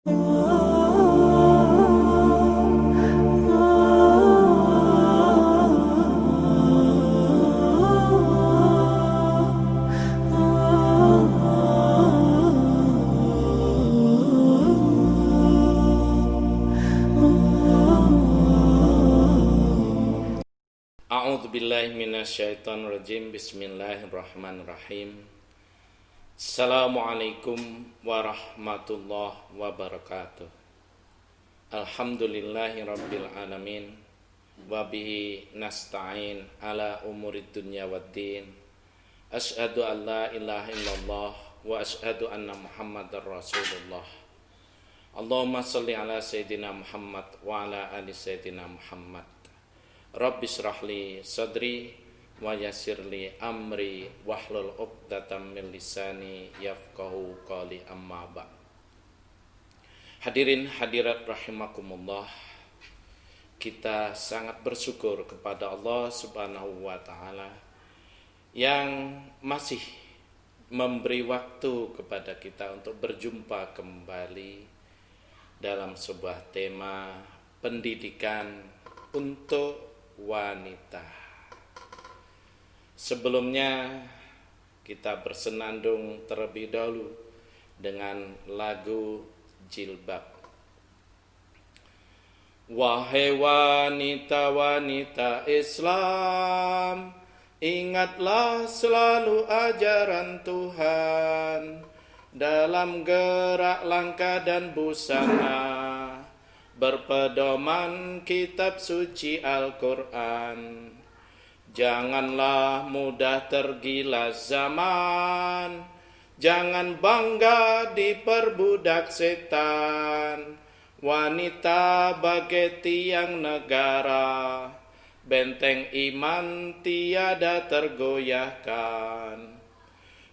A'udzubillahi minasyaitonirrajim. Bismillahirrahmanirrahim. Assalamualaikum warahmatullahi wabarakatuh. Alhamdulillahi rabbil alamin. Wabihi nasta'in ala umurid dunya waddin. Asyhadu an la ilaha illallah wa asyhadu anna muhammadar rasulullah. Allahumma salli ala sayyidina Muhammad wa ala ali sayyidina Muhammad. Rabbi syrahli sadri wa yassirli amri wahlul 'uqdatam min lisani yafqahu qawli, amma ba'd. Hadirin hadirat rahimakumullah, kita sangat bersyukur kepada Allah Subhanahu wa taala yang masih memberi waktu kepada kita untuk berjumpa kembali dalam sebuah tema pendidikan untuk wanita. Sebelumnya kita bersenandung terlebih dahulu dengan lagu Jilbab. Wahai wanita-wanita Islam, ingatlah selalu ajaran Tuhan dalam gerak langkah dan busana, berpedoman kitab suci Al-Quran. Janganlah mudah tergila zaman, jangan bangga diperbudak setan. Wanita bagai tiang negara, benteng iman tiada tergoyahkan.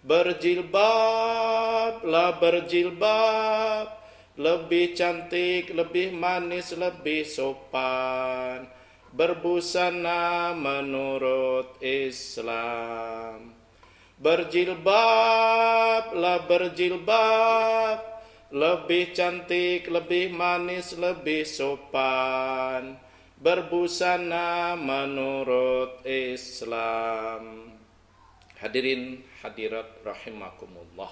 Berjilbablah berjilbab, lebih cantik, lebih manis, lebih sopan, berbusana menurut Islam. Berjilbablah berjilbab, lebih cantik, lebih manis, lebih sopan, berbusana menurut Islam. Hadirin hadirat rahimakumullah,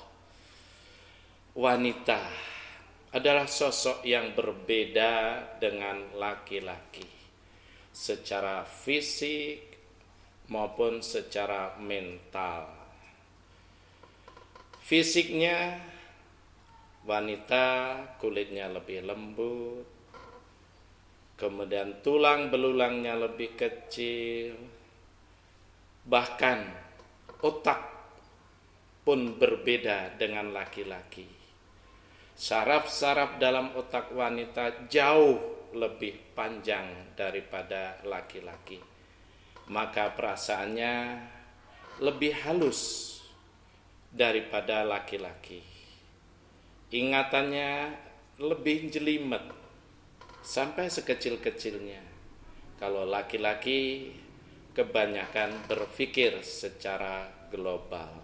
wanita adalah sosok yang berbeda dengan laki-laki secara fisik maupun secara mental. Fisiknya, wanita kulitnya lebih lembut, kemudian tulang belulangnya lebih kecil, bahkan otak pun berbeda dengan laki-laki. Saraf-saraf dalam otak wanita jauh lebih panjang daripada laki-laki. Maka perasaannya lebih halus daripada laki-laki. Ingatannya lebih jelimet sampai sekecil-kecilnya. Kalau laki-laki kebanyakan berpikir secara global.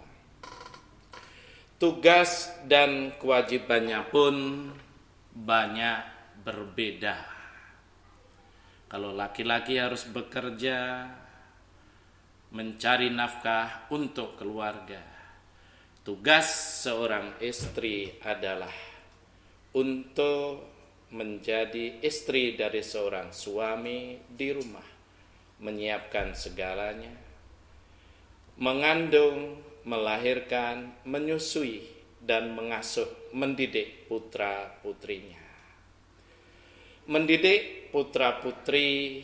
Tugas dan kewajibannya pun banyak berbeda. Kalau laki-laki harus bekerja, mencari nafkah untuk keluarga. Tugas seorang istri adalah untuk menjadi istri dari seorang suami di rumah, menyiapkan segalanya, mengandung, melahirkan, menyusui, dan mengasuh, mendidik putra-putrinya. Mendidik putra-putri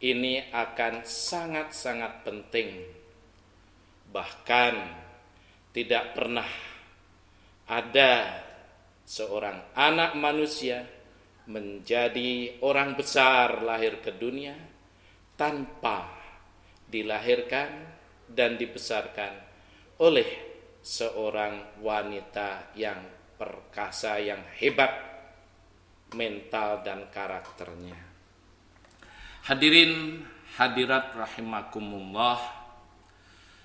ini akan sangat-sangat penting. Bahkan tidak pernah ada seorang anak manusia menjadi orang besar lahir ke dunia tanpa dilahirkan dan dibesarkan oleh seorang wanita yang perkasa, yang hebat mental dan karakternya. Hadirin hadirat rahimakumullah,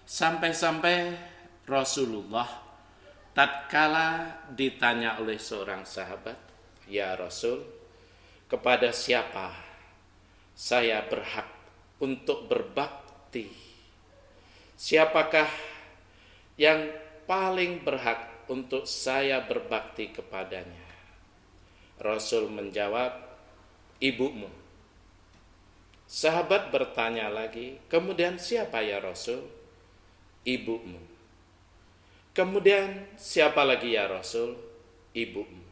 sampai-sampai Rasulullah tatkala ditanya oleh seorang sahabat, ya Rasul, kepada siapa saya berhak untuk berbakti? Siapakah yang paling berhak untuk saya berbakti kepadanya? Rasul menjawab, ibumu. Sahabat bertanya lagi, kemudian siapa ya Rasul? Ibumu. Kemudian siapa lagi ya Rasul? Ibumu.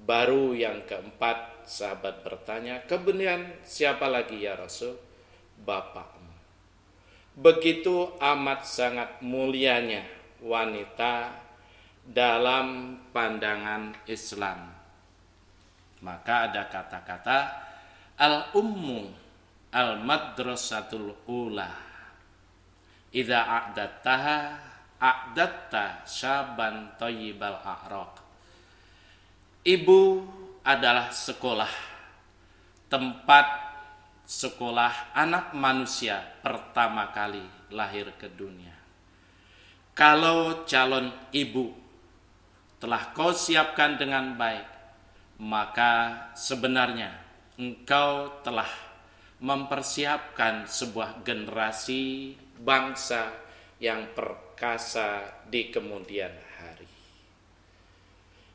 Baru yang keempat sahabat bertanya, kemudian siapa lagi ya Rasul? Bapakmu. Begitu amat sangat mulianya wanita dalam pandangan Islam. Maka ada kata-kata al-ummu al-madrasatul ula. Idza a'dattaha a'datta syaban thayyibal a'raq. Ibu adalah sekolah, tempat sekolah anak manusia pertama kali lahir ke dunia. Kalau calon ibu telah kau siapkan dengan baik, maka sebenarnya engkau telah mempersiapkan sebuah generasi bangsa yang perkasa di kemudian hari.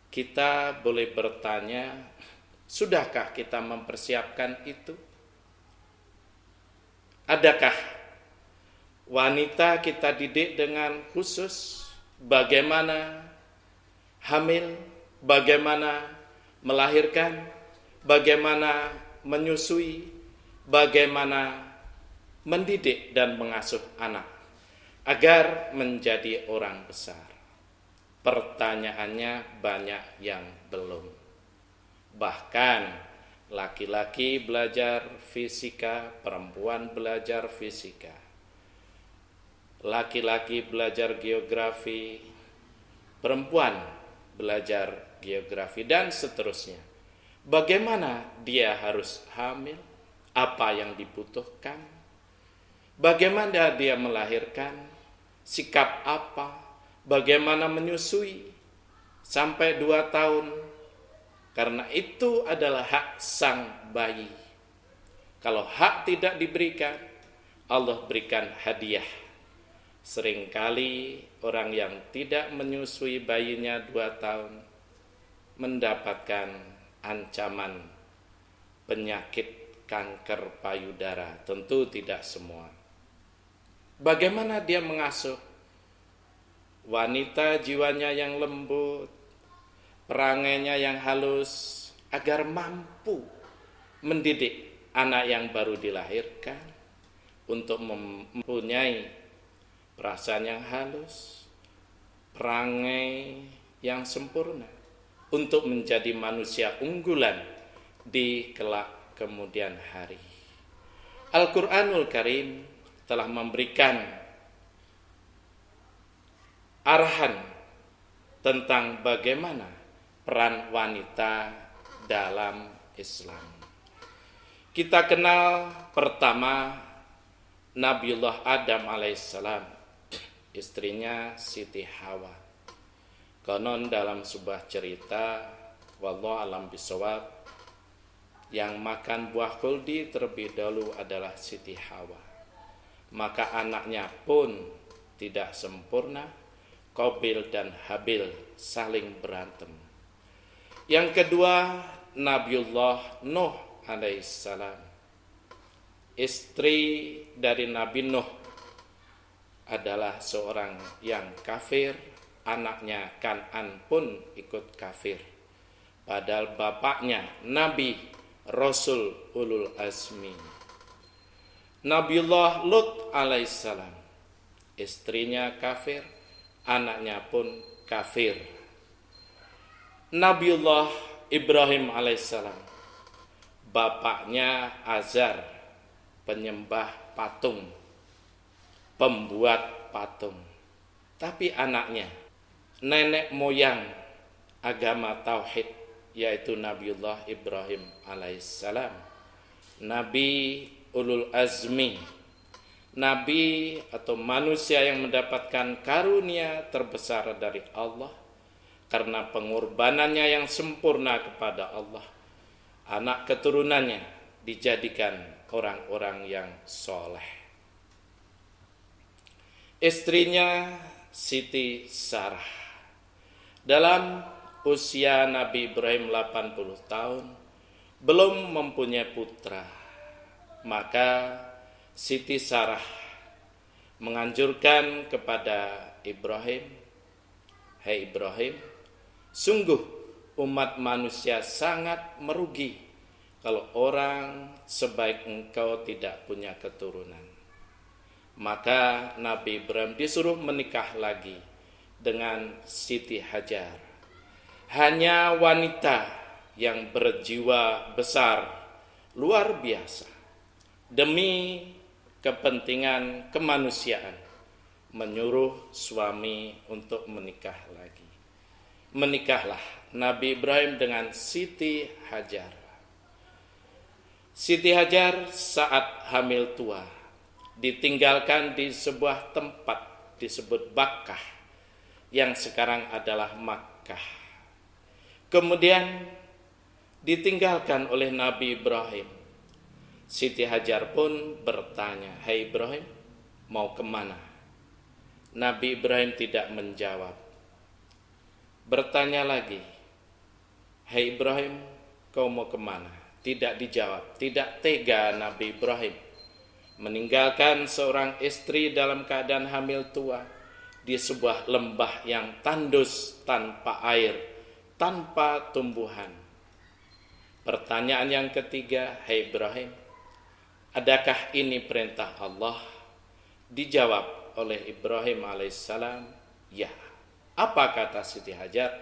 Kita boleh bertanya, sudahkah kita mempersiapkan itu? Adakah wanita kita didik dengan khusus bagaimana hamil, bagaimana melahirkan, bagaimana menyusui, bagaimana mendidik dan mengasuh anak agar menjadi orang besar? Pertanyaannya banyak yang belum. Bahkan laki-laki belajar fisika, perempuan belajar fisika. Laki-laki belajar geografi, perempuan belajar geografi, dan seterusnya. Bagaimana dia harus hamil? Apa yang dibutuhkan? Bagaimana dia melahirkan? Sikap apa? Bagaimana menyusui sampai 2 tahun? Karena itu adalah hak sang bayi. Kalau hak tidak diberikan, Allah berikan hadiah. Seringkali orang yang tidak menyusui bayinya 2 tahun mendapatkan ancaman penyakit kanker payudara. Tentu tidak semua. Bagaimana dia mengasuh? Wanita jiwanya yang lembut, perangainya yang halus, agar mampu mendidik anak yang baru dilahirkan untuk mempunyai perasaan yang halus, perangai yang sempurna, untuk menjadi manusia unggulan di kelak kemudian hari. Al-Quranul Karim telah memberikan arahan tentang bagaimana peran wanita dalam Islam. Kita kenal pertama Nabiullah Adam alaihissalam, istrinya Siti Hawa. Konon dalam sebuah cerita, wallahu alam bisawab, yang makan buah khuldi terlebih dahulu adalah Siti Hawa. Maka anaknya pun tidak sempurna. Qabil dan Habil saling berantem. Yang kedua, Nabiullah Nuh alaihissalam, istri dari Nabi Nuh adalah seorang yang kafir. Anaknya Kan'an pun ikut kafir. Padahal bapaknya Nabi Rasul Ulul Azmi. Nabiullah Lut alaihissalam, istrinya kafir, anaknya pun kafir. Nabiullah Ibrahim alaihissalam, bapaknya Azar, penyembah patung, pembuat patung. Tapi anaknya, nenek moyang agama tauhid, yaitu Nabiullah Ibrahim alaihissalam, Nabi Ulul Azmi, Nabi atau manusia yang mendapatkan karunia terbesar dari Allah, karena pengorbanannya yang sempurna kepada Allah, anak keturunannya dijadikan orang-orang yang soleh. Istrinya Siti Sarah dalam usia Nabi Ibrahim 80 tahun belum mempunyai putra. Maka Siti Sarah menganjurkan kepada Ibrahim, "Hai Ibrahim, sungguh umat manusia sangat merugi kalau orang sebaik engkau tidak punya keturunan." Maka Nabi Ibrahim disuruh menikah lagi dengan Siti Hajar. Hanya wanita yang berjiwa besar luar biasa demi kepentingan kemanusiaan menyuruh suami untuk menikah lagi. Menikahlah Nabi Ibrahim dengan Siti Hajar. Siti Hajar saat hamil tua ditinggalkan di sebuah tempat disebut Bakkah yang sekarang adalah Makkah. Kemudian ditinggalkan oleh Nabi Ibrahim. Siti Hajar pun bertanya, "Hai Ibrahim, mau kemana?" Nabi Ibrahim tidak menjawab. Bertanya lagi, "Hai Ibrahim, kau mau kemana?" Tidak dijawab. Tidak tega Nabi Ibrahim meninggalkan seorang istri dalam keadaan hamil tua di sebuah lembah yang tandus, tanpa air, tanpa tumbuhan. Pertanyaan yang ketiga, "Hai Ibrahim, adakah ini perintah Allah?" Dijawab oleh Ibrahim alaihissalam, "Ya." Apa kata Siti Hajar?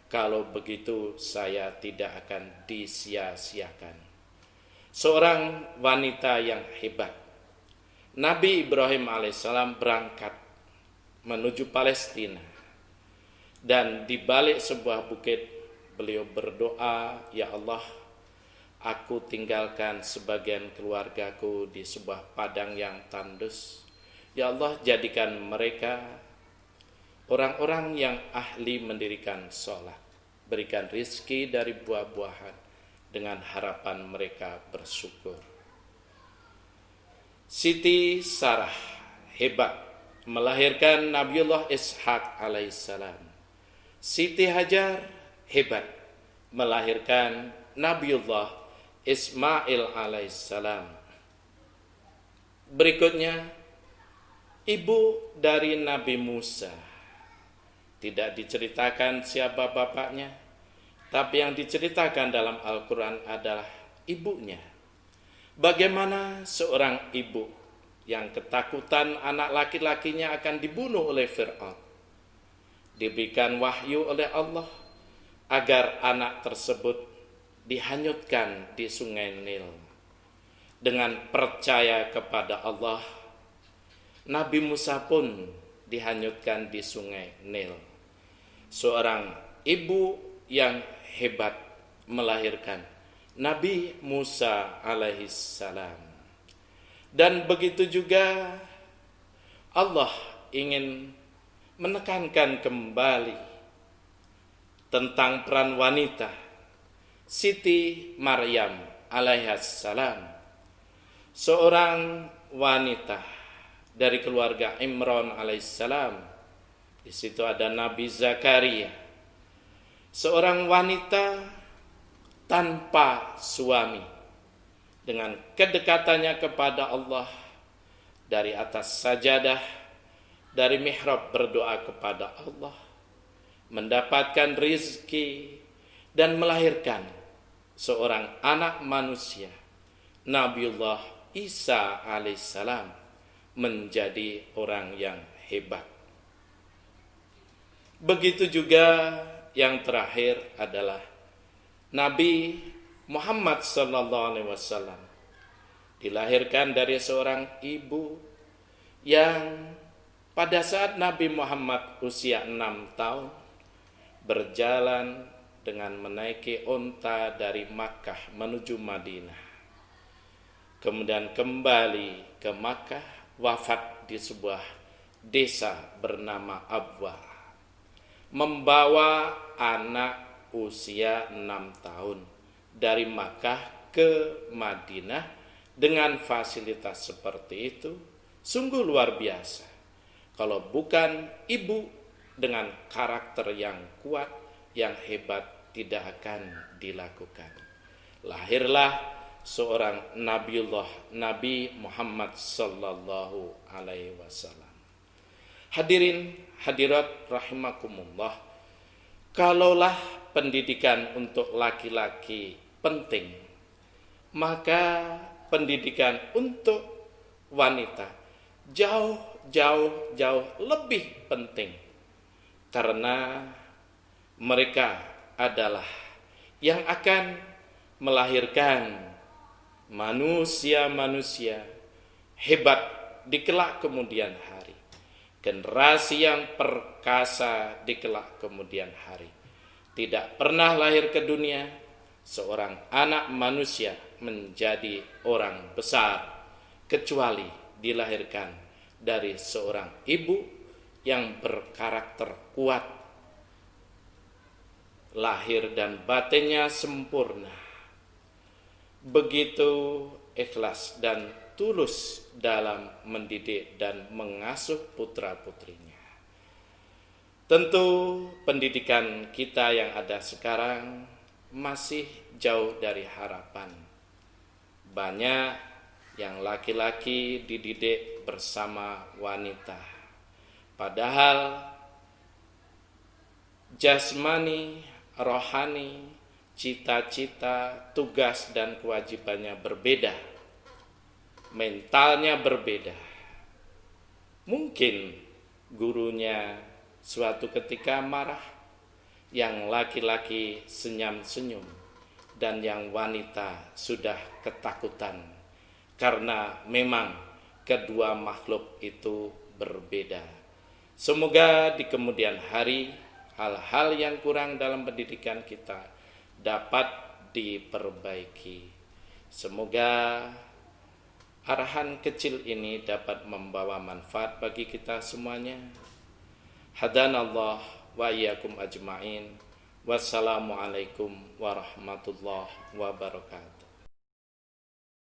"Kalau begitu saya tidak akan disia-siakan." Seorang wanita yang hebat. Nabi Ibrahim alaihissalam berangkat menuju Palestina. Dan di balik sebuah bukit beliau berdoa, "Ya Allah, aku tinggalkan sebagian keluargaku di sebuah padang yang tandus. Ya Allah, jadikan mereka orang-orang yang ahli mendirikan sholat. Berikan rizki dari buah-buahan dengan harapan mereka bersyukur." Siti Sarah hebat melahirkan Nabiullah Ishak alaihissalam. Siti Hajar hebat melahirkan Nabiullah Ismail alaihissalam. Berikutnya, ibu dari Nabi Musa. Tidak diceritakan siapa bapaknya, tapi yang diceritakan dalam Al-Quran adalah ibunya. Bagaimana seorang ibu yang ketakutan anak laki-lakinya akan dibunuh oleh Fir'aun, diberikan wahyu oleh Allah agar anak tersebut dihanyutkan di sungai Nil. Dengan percaya kepada Allah, Nabi Musa pun dihanyutkan di sungai Nil. Seorang ibu yang hebat melahirkan Nabi Musa alaihissalam. Dan begitu juga Allah ingin menekankan kembali tentang peran wanita Siti Maryam alaihissalam, seorang wanita dari keluarga Imran alaihissalam. Di situ ada Nabi Zakaria, seorang wanita tanpa suami, dengan kedekatannya kepada Allah dari atas sajadah, dari mihrab berdoa kepada Allah, mendapatkan rizki dan melahirkan seorang anak manusia, Nabiullah Isa alaihissalam, menjadi orang yang hebat. Begitu juga yang terakhir adalah Nabi Muhammad sallallahu alaihi wasallam, dilahirkan dari seorang ibu yang pada saat Nabi Muhammad usia 6 tahun berjalan dengan menaiki unta dari Makkah menuju Madinah. Kemudian kembali ke Makkah, wafat di sebuah desa bernama Abwa. membawa anak usia 6 tahun dari Makkah ke Madinah dengan fasilitas seperti itu sungguh luar biasa. Kalau bukan ibu dengan karakter yang kuat, yang hebat, tidak akan dilakukan. Lahirlah seorang Nabi Muhammad sallallahu alaihi wasallam. Hadirin hadirat rahimakumullah, kalaulah pendidikan untuk laki-laki penting, maka pendidikan untuk wanita jauh lebih penting, karena mereka adalah yang akan melahirkan manusia-manusia hebat di kelak kemudian hari, generasi yang perkasa di kelak kemudian hari. Tidak pernah lahir ke dunia seorang anak manusia menjadi orang besar kecuali dilahirkan dari seorang ibu yang berkarakter kuat, lahir dan batinnya sempurna, begitu ikhlas dan tulus dalam mendidik dan mengasuh putra-putrinya. Tentu pendidikan kita yang ada sekarang masih jauh dari harapan. Banyak yang laki-laki dididik bersama wanita, padahal jasmani, rohani, cita-cita, tugas dan kewajibannya berbeda, mentalnya berbeda. Mungkin gurunya suatu ketika marah, yang laki-laki senyum-senyum, dan yang wanita sudah ketakutan, karena memang kedua makhluk itu berbeda. Semoga di kemudian hari hal-hal yang kurang dalam pendidikan kita dapat diperbaiki. Semoga arahan kecil ini dapat membawa manfaat bagi kita semuanya. Hadanallah wa iyyakum ajma'in. Wassalamualaikum warahmatullahi wabarakatuh.